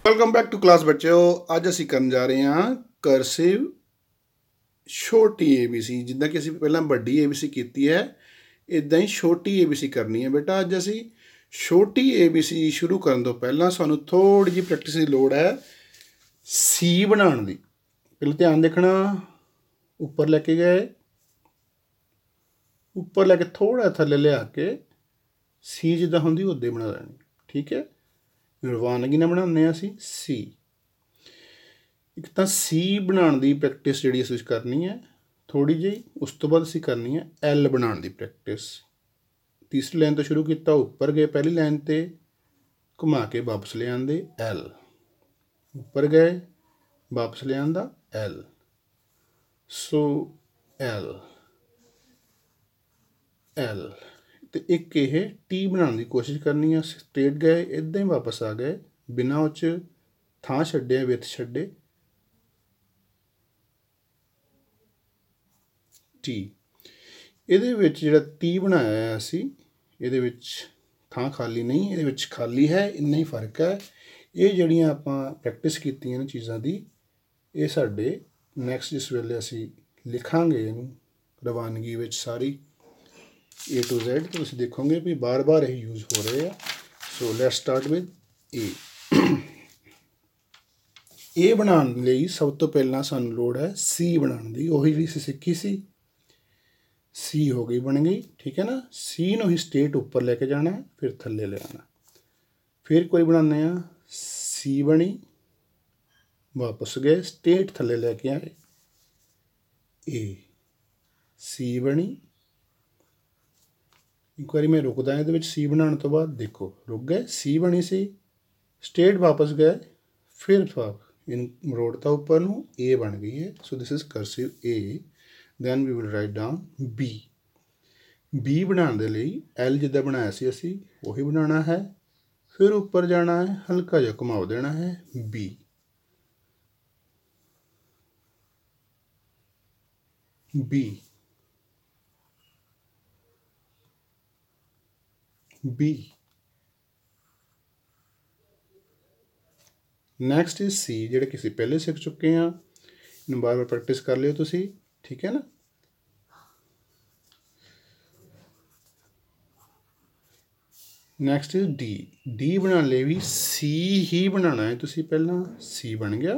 Welcome back to class बच्चों। अज असी करन जा रहे हैं करसिव छोटी ABC। जिद्दां कि असी पहलां वड्डी ABC कीती है, इदां ही छोटी ABC करनी है। बेटा अज असी छोटी ABC शुरू करन तो पहलां सानूं थोड़ी जी प्रैक्टिस की लोड़ है C बनाउण दी। पहले ध्यान देखना, उपर लैके गए, उपर लैके थोड़ा थल्ले लिया के C जिद्दां हुंदी उद्दां बना लैनी। ठीक है, रवानगी नाल बनाने असी C। एक तो C बनाने की प्रैक्टिस जी असीं करनी है थोड़ी जी, उस तो बाद असीं करनी है L बनाने की प्रैक्टिस। तीसरी लाइन तो शुरू किया, उपर गए, पहली लाइन ते घुमा के वापस ले आंदे L, उपर गए वापस ले आंदा L, सो L L तो एक ये T बनाने की कोशिश करनी है। स्ट्रेट गए, इदां ही वापस आ गए, बिना उच थां छड्डे विथ छड्डे T। ਇਹਦੇ ਵਿੱਚ ਜਿਹੜਾ T ਬਣਾਇਆ ਹੈ ਅਸੀਂ, ਇਹਦੇ ਵਿੱਚ ਥਾਂ ਖਾਲੀ ਨਹੀਂ, ਇਹਦੇ ਵਿੱਚ ਖਾਲੀ ਹੈ, ਇੰਨਾ ਹੀ ਫਰਕ ਹੈ। ਇਹ ਜਿਹੜੀਆਂ ਆਪਾਂ ਪ੍ਰੈਕਟਿਸ ਕੀਤੀਆਂ ਨੇ ਚੀਜ਼ਾਂ ਦੀ, ਇਹ ਸਾਡੇ ਨੈਕਸਟ ਜਿਸ ਵੇਲੇ ਅਸੀਂ ਲਿਖਾਂਗੇ ਇਹਨੂੰ ਰਵਾਨਗੀ ਵਿੱਚ ਸਾਰੀ A to Z, तो ਤੁਸੀਂ ਦੇਖੋਗੇ ਵੀ ਬਾਰ-ਬਾਰ ਇਹ ਯੂਜ਼ ਹੋ ਰਹੇ ਆ। So let's start with A। A ਬਣਾਉਣ ਲਈ ਸਭ ਤੋਂ ਪਹਿਲਾਂ ਸਾਨੂੰ ਲੋੜ ਹੈ C ਬਣਾਉਣ ਦੀ। ਉਹੀ ਜਿਹੜੀ ਅਸੀਂ ਸਿੱਖੀ ਸੀ, C हो गई, बन गई। ठीक है ना, C नूं ही स्ट्रेट उपर लैके जाना, फिर थल्ले ले आना, फिर कोई बनाने C बनी, वापस गए, स्ट्रेट थल्ले लैके आए A, C बनी। एक बार मैं रुकदा इहदे विच C बनाने तो बाद, देखो रुक गए, C बनी सी, स्ट्रेट वापस गए, फिर इन मरोड़ता उपर नूं, A बन गई है। So this is cursive A। then we will write down B। B बनाने दे लई L जिद्दां बनाया सी असी उही बनाना है, फिर उपर जाना है, हल्का जिहा घुमाव देना है B, B, B। Next is C, जिहड़े कि असीं पहले सीख चुके हैं। इन्हूं बार बार प्रैक्टिस कर लिओ तुसीं। ठीक है ना। Next is D। D बनाने लई भी C ही बनाना है तुसीं। पहला C बन गया,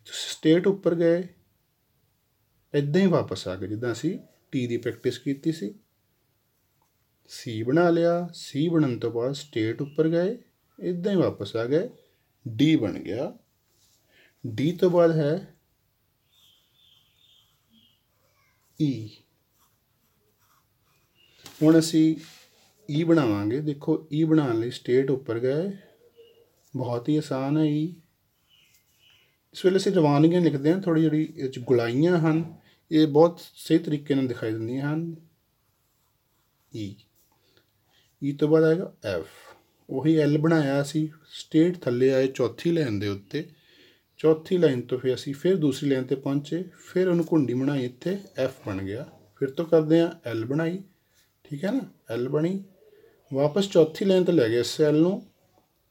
स्ट्रेट उपर गए, इदां ही वापस आ गए जिद्दां असीं T की प्रैक्टिस कीती सी। C बना लिया, C बनने तो बाद स्ट्रेट उपर गए, इदां ही वापस आ गए, D बन गया। D तो बाद है E। हुण असीं E बनावांगे। देखो E बनाने लई स्ट्रेट उपर गए, बहुत ही आसान है E। इस वेले असीं रवानगियां लिखते हैं, थोड़ी जिहड़ी इह च गुलाइयां हन, ये बहुत सही तरीके नाल दिखाई दिंदियां हन। E तो बाद आएगा F। उही L बनाया असीं, स्ट्रेट थल्ले आए चौथी लाइन दे उत्ते, चौथी लाइन तो फिर असीं फिर दूसरी लाइन ते पहुंचे, फिर उन्होंने घुंडी बनाई, इत्थे F बन गया। फिर तो करते हैं L बनाई। ठीक है ना, L बनी, वापस चौथी लाइन ते लै गए इस L नूं,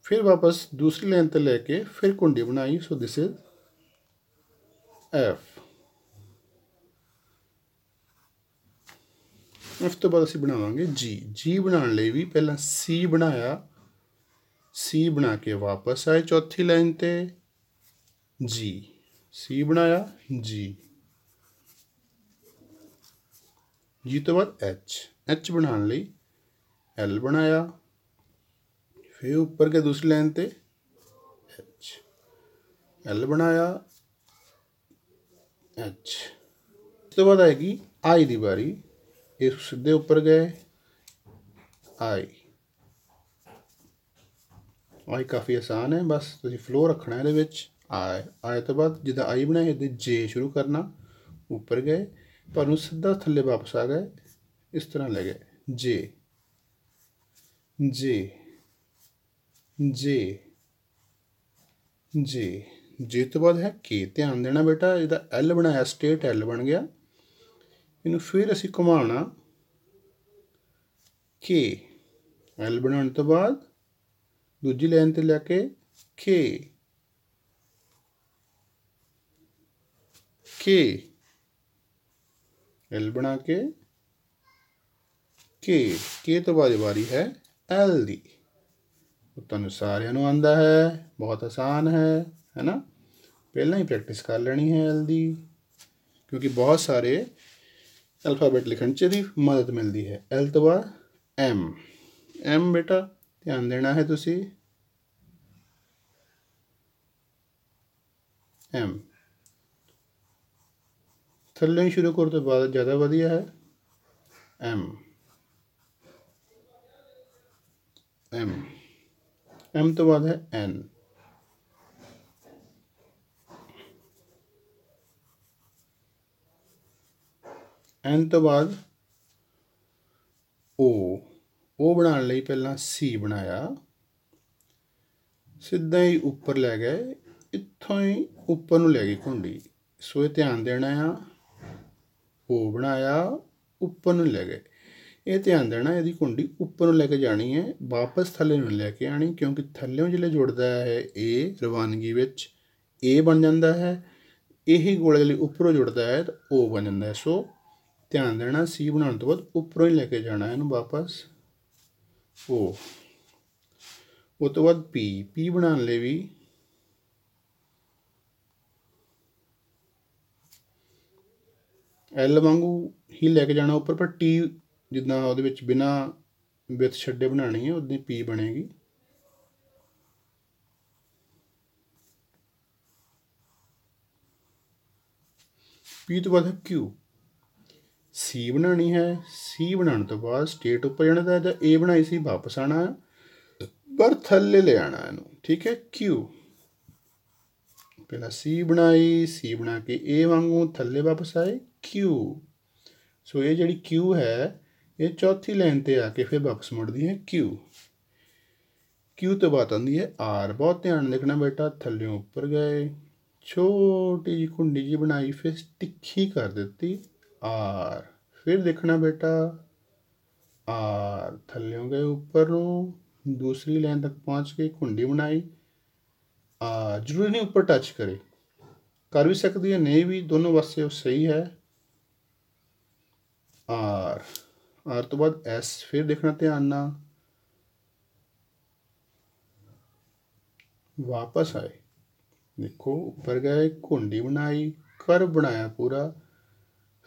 फिर वापस दूसरी लाइन ते लैके फिर घुंडी बनाई। So this is F। F तो बाद असीं बनावांगे G। G बनाने लई भी पहला C बनाया, C बना के वापस आए चौथी लाइन ते G, C बनाया G, G तो बाद H। H बनाने लई L बनाया, फिर उपर के दूसरी लाइन ते H, L बनाया H। इस तो बाद आएगी I की बारी, इस सीधे उपर गए I। I काफ़ी आसान है, बस तुसीं फ्लो रखना है इहदे विच। I तो बाद जिद्दां I बनाया इहदे J शुरू करना, उपर गए पर नूं सीधा थल्ले वापस आ गए, इस तरह ले गए J, J, J, J। J तो बाद है K। ध्यान देना बेटा, जिद्दां L बनाया स्ट्रेट L बन गया, इनू फिर असीं घुमाना K। L बनाने तो बाद दूजी लाइन ते लैके के के एल बना के तो बाद वारी है एल दी। तुहानू सारिਆਂ ਨੂੰ आंदा है, बहुत आसान है ना। पहला ही प्रैक्टिस कर लेनी है एल दी, क्योंकि बहुत सारे अल्फाबेट लिखण च दी मदद मिलती है। एल तो बाद एम। एम बेटा ध्यान देना है तुसी। एम थल्ले शुरू करो तो बाद ज़्यादा वधिया है। एम एम एम तो बाद है एन। एन तो बाद ओ बनाने लई पहला सी बनाया, सीधा ही उपर लै गए, इत्थों ही उपर नूं लै गई घुंडी। सो ये ध्यान देना आ। ओ बनाया, उपर नूं लै गए। ये ध्यान देना यदि घुंडी उपर नूं लैके जानी है, वापस थल्ले नूं लैके आनी, क्योंकि थल्लों जिसले जुड़ता है ए रवानगी विच ए बन जाता है। यही गोले जिसले उपरों जुड़ता है तो ओ बन जाता है। सो ध्यान देना सी बनाने तो बाद उपरों ही लैके जाना है वापस। ओ तो बाद पी बनाने लिए भी एल वांगू ही लैके जाना उपर, पर टी जिदा वो बिना विथ छड्डे बनानी है उदा पी बनेगी। पी तो बाद है क्यू। सी बनानी है, सी बनाने तो बाद स्टेट उपर जाना था, ए बनाई सी वापस आना है, पर थल्ले ले आना इनू। ठीक है, क्यू पहला सी बनाई, सी बना के ए वांगू थल्ले वापस आए क्यू। सो ये जी क्यू है ये चौथी लाइन पर आके फिर वापस मुड़ती है क्यू। क्यू तो बात आती है आर। बहुत ध्यान देखना बेटा, थल्लों उपर गए, छोटी जी कुंडी जी बनाई, फिर तिखी कर दी आर। फिर देखना बेटा आर, थल्लों गए उपर नूं, दूसरी लाइन तक पहुँच गई, कुंडी बनाई आर। जरूरी नहीं उपर टच करे, कर भी सकती है नहीं भी, दोनों पासे सही है। आर आर तो बाद एस। फिर देखना ध्यान ना, वापस आए, देखो उपर गए, कुंडी बनाई, कर्व बनाया पूरा,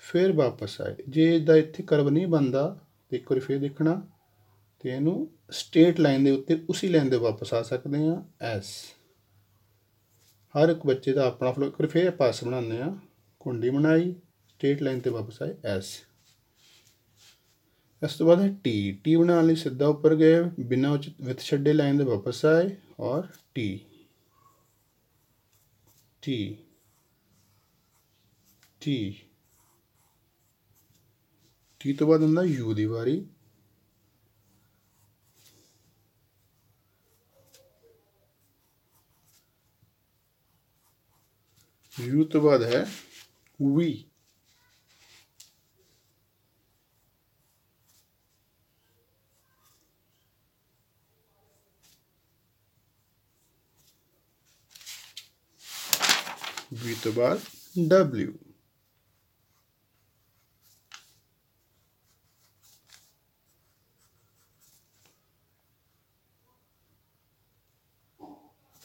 फिर वापस आए। जे इदा इत्थे कर्व नहीं बनता तो एक बार फिर देखना तो इनू स्ट्रेट लाइन के उत्ते उसी लाइन पर वापस आ सकते हैं। एस हर एक बच्चे का अपना फ्लो। एक बार फिर पास बनाने, कुंडी बनाई, स्ट्रेट लाइन पर वापस आए एस। इस तो बाद है टी बनाने लिए सीधा उपर गए, बिना विथ छड्डे लाइन पर वापस आए और टी टी टी टी तो बाद आंदा यू दी वारी। यू तो बाद है वी। वी तो बाद डब्ल्यू।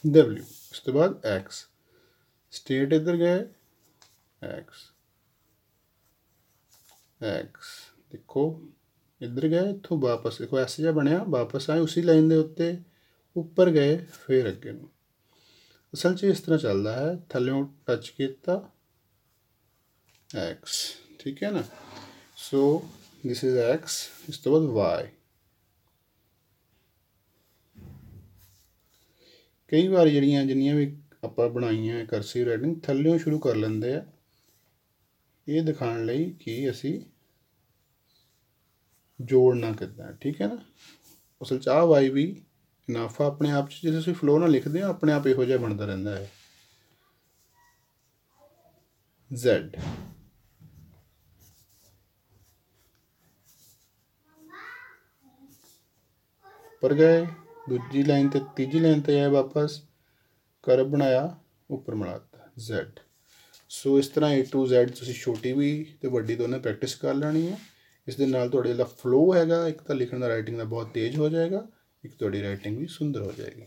डब्ल्यू उस तो बाद एक्स। स्टेट इधर गए एक्स एक्स। देखो इधर गए, इतों वापस देखो एस जा बनया, वापस आए उसी लाइन के उत्ते, उपर गए फिर अगे नूं। असल च इस तरह चलता है, थल्लों टच किया एक्स। ठीक है ना। So this is x. इस तो बाद वाई। कई बार जिन्नियां भी आपां बनाईयां करसिव राइटिंग थल्लों शुरू कर लेंदे आ, ये दिखाने लई कि असी जोड़ना किद्दां। ठीक है ना। असल च आ वाई भी इनाफा अपने आप जो असीं फ्लो नाल लिखते हैं अपने आप इहो जिहा बनता रहिंदा है। Z पर गए, दूजी लाइन ते तीजी लाइन ते आए वापस, ਕਰਵ ਬਣਾਇਆ, ਉੱਪਰ ਮਿਲਾਤਾ Z। ਸੋ ਇਸ ਤਰ੍ਹਾਂ A to Z ਤੁਸੀਂ ਛੋਟੀ ਵੀ ਅਤੇ ਵੱਡੀ ਦੋਨੇ ਪ੍ਰੈਕਟਿਸ ਕਰ ਲੈਣੀ ਹੈ। ਇਸ ਦੇ ਨਾਲ ਤੁਹਾਡੇ ਜਿਹੜਾ ਫਲੋ ਹੈਗਾ, ਇੱਕ ਤਾਂ ਲਿਖਣ ਦਾ ਰਾਈਟਿੰਗ ਦਾ ਬਹੁਤ ਤੇਜ਼ ਹੋ ਜਾਏਗਾ, ਇੱਕ ਤੁਹਾਡੀ ਰਾਈਟਿੰਗ ਵੀ ਸੁੰਦਰ ਹੋ ਜਾਏਗੀ।